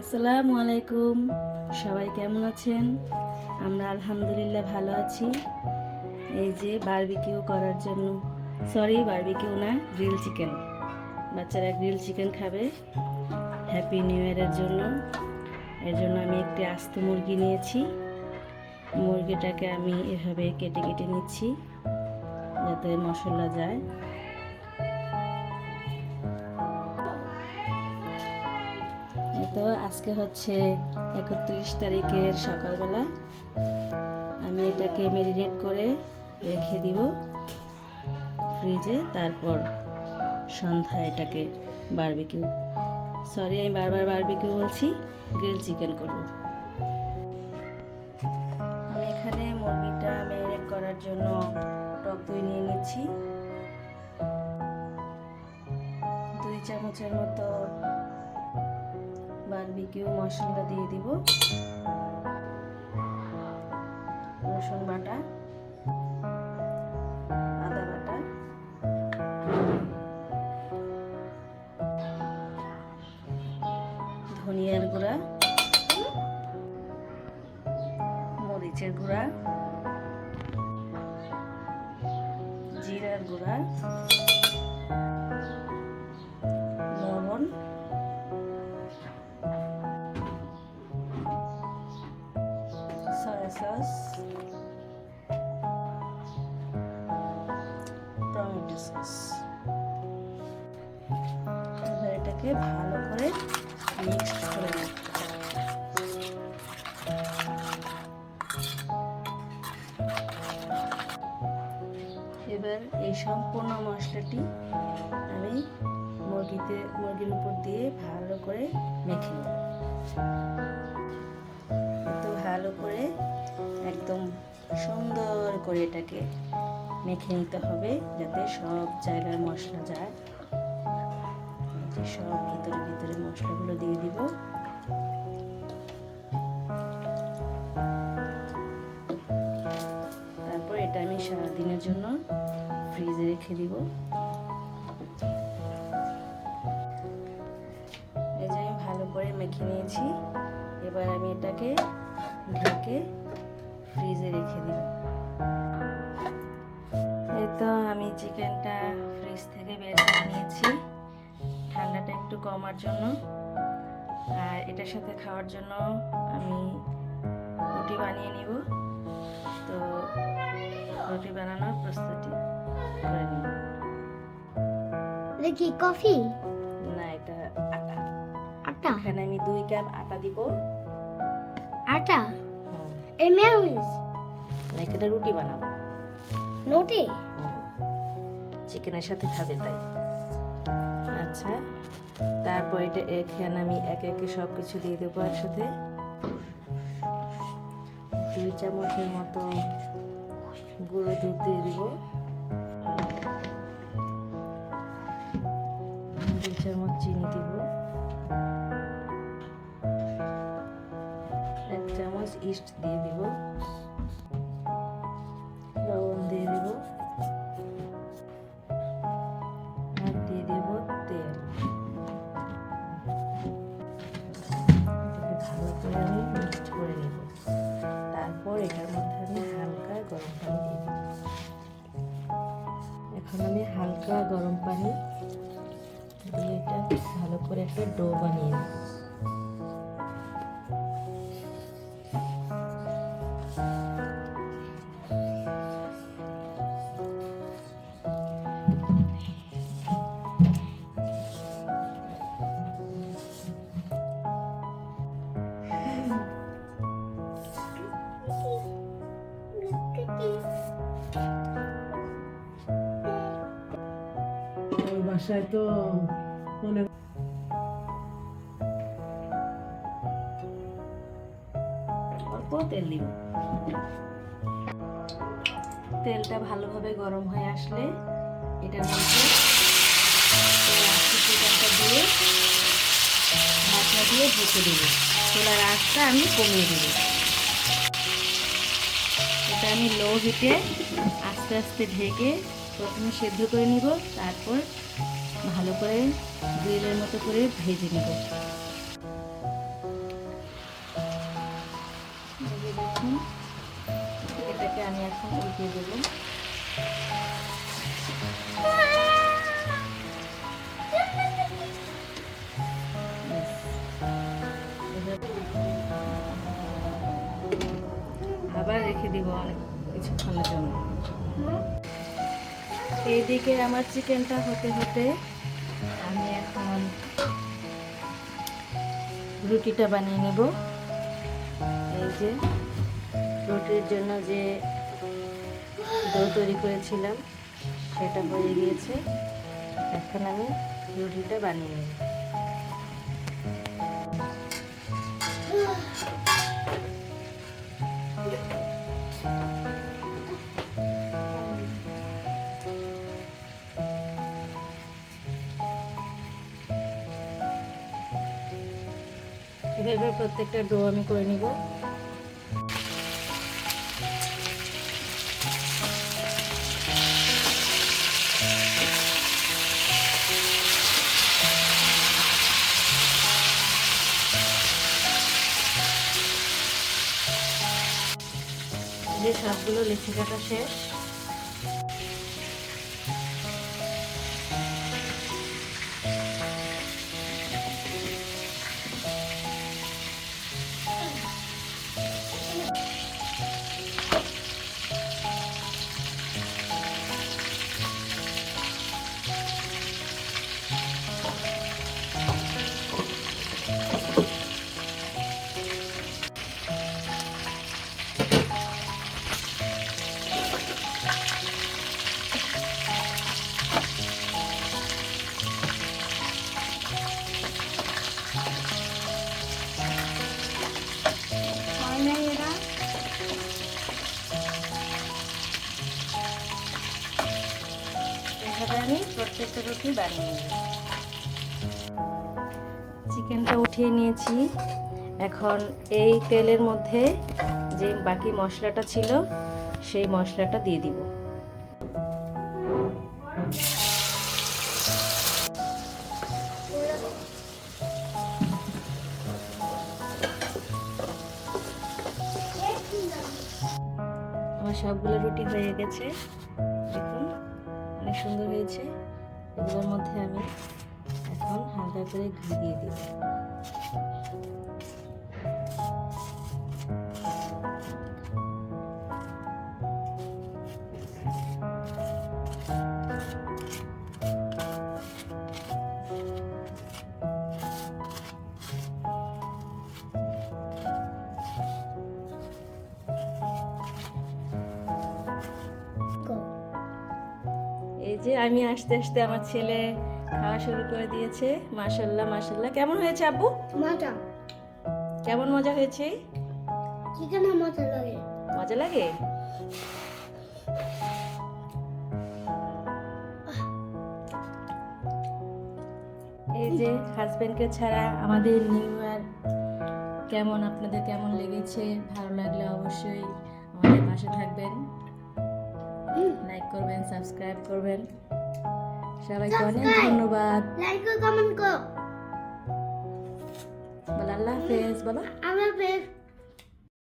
আসসালামু আলাইকুম, সবাই কেমন আছেন? আমরা আলহামদুলিল্লাহ ভালো আছি। এই যে বারবিকিউ করার জন্য, বারবিকিউ না, গ্রিল চিকেন, বাচ্চারা গ্রিল চিকেন খাবে হ্যাপি নিউ ইয়ারের জন্য। এর জন্য আমি একটি আস্ত মুরগি নিয়েছি। মুরগিটাকে আমি এভাবে কেটে কেটে নিচ্ছি যাতে মশলা যায়। তো আজকে হচ্ছে 31 তারিখের সকালবেলা। আমি এটাকে ম্যারিনেট করে রেখে দিব ফ্রিজে, তারপর সন্ধ্যায় এটাকে আমি বারবার বারবিকিউ বলছি, গ্রিল চিকেন করব। আমি এখানে মুরগিটা ম্যারিনেট করার জন্য টক দই নিয়ে নিচ্ছি। 2 চামচের মতো বারবিকিউ মশলা দিয়ে দিব, রসুন বাটা, আদা বাটা, ধনিয়ার গুঁড়া, মরিচের গুঁড়া, জিরার গুঁড়া, লবণ, সয়া সস, টমেটো সস। এবার এটাকে ভালো করে মিক্স করে নেব। এবার এই সম্পূর্ণ মশলাটি আমি মুরগির উপর দিয়ে ভালো করে মেখে নেব। তো ভালো করে একদম সুন্দর করে এটাকে মেখে নিতে হবে যাতে সব জায়গায় মশলা যায়। সব ভিতরে মশলাগুলো দিয়ে দিব। তারপর এটা আমি সারাদিনের জন্য ফ্রিজে রেখে দিব। এই যে আমি ভালো করে মেখে নিয়েছি। এবার আমি এটাকে ঢেকে ফ্রিজে রেখে দিব। এই তো আমি চিকেনটা ফ্রিজ থেকে বের করে নিয়েছি ঠান্ডাটা একটু কমার জন্য। আর এটার সাথে খাওয়ার জন্য আমি রুটি বানিয়ে নিব। তো রুটি বানানোর প্রস্তুতি করে নিব। এটা কি কফি? না, এটা আটা। আটা? এখানে আমি 2 কাপ আটা দিব। আটা? এই মেয়োনিজ? না, এটা রুটি বানাবো। রুটি? চিকেনের সাথে খাবে তাই। আচ্ছা, তারপর এটা এখানে আমি একে একে সব কিছু দিয়ে দেবো একসাথে। 2 চামচের মতো গুঁড়ো দুধ দিয়ে দিব, 2 চামচ চিনি দিব, 1 চামচ ইস্ট দিয়ে দিব, লবণ দিয়ে দিব, আর দিয়ে দেব তেল। ভালো করে আমি মিক্সড করে নেব। তারপর এটার মধ্যে আমি হালকা গরম পানি দিয়ে দেব। এখন আমি হালকা গরম পানি দিয়ে এটা ভালো করে একটা ডো বানিয়ে নেব। বাসায় তো অনেক অল্প তেল দিব। তেলটা ভালোভাবে গরম হয়ে আসলে এটার মধ্যে চিকেনটা দিয়ে ঢাকনা দিয়ে ঢেকে দেবো। চুলার আঁচটা আমি কমিয়ে দেবো। এটা আমি লো হিটে আস্তে আস্তে ঢেকে প্রথমে সেদ্ধ করে নিব, তারপর ভালো করে গ্রিলের মতো করে ভেজে নেব। আমি এখন উল্টিয়ে দেবো। আবার রেখে দিব অনেক কিছুক্ষণের জন্য। এইদিকে আমার চিকেনটা হতে হতে আমি এখন রুটিটা বানিয়ে নেব। এই যে রুটির জন্য যে ডো তৈরি করেছিলাম সেটা হয়ে গিয়েছে। এখন আমি রুটিটা বানিয়ে নেব। এভাবে প্রত্যেকটা ডো আমি করে নিব। যে সবগুলো লিচি কাটা শেষ। এভাবে আমি প্রত্যেকটা রুটি বানিয়ে নেব। চিকেনটা উঠিয়ে নিয়েছি। এখন এই তেলের মধ্যে যে বাকি মশলাটা ছিল সেই মশলাটা দিয়ে দিব। আমার সবগুলো রুটি হয়ে গেছে, দেখুন অনেক সুন্দর হয়েছে। এগুলোর মধ্যে আমি এখন হালকা করে ঘি দিয়ে দিব। এই যে আমি আস্তে আস্তে আমার ছেলে খাওয়া শুরু করে দিয়েছে। মাশাআল্লাহ মাশাআল্লাহ। কেমন হয়েছে আব্বু? মজা। কেমন মজা হয়েছে? চিকেনের মজা লাগে। মজা লাগে? এই যে হাজবেন্ডকে ছাড়া আমাদের নিউ ইয়ার কেমন, আপনাদের কেমন লেগেছে? ভালো লাগলে অবশ্যই আমাদের পাশে থাকবেন, লাইক করবেন, সাবস্ক্রাইব করবেন। সবাইকে অনেক ধন্যবাদ। লাইক ও কমেন্ট করো। বলো আল্লাহ হাফেজ। বলো আমার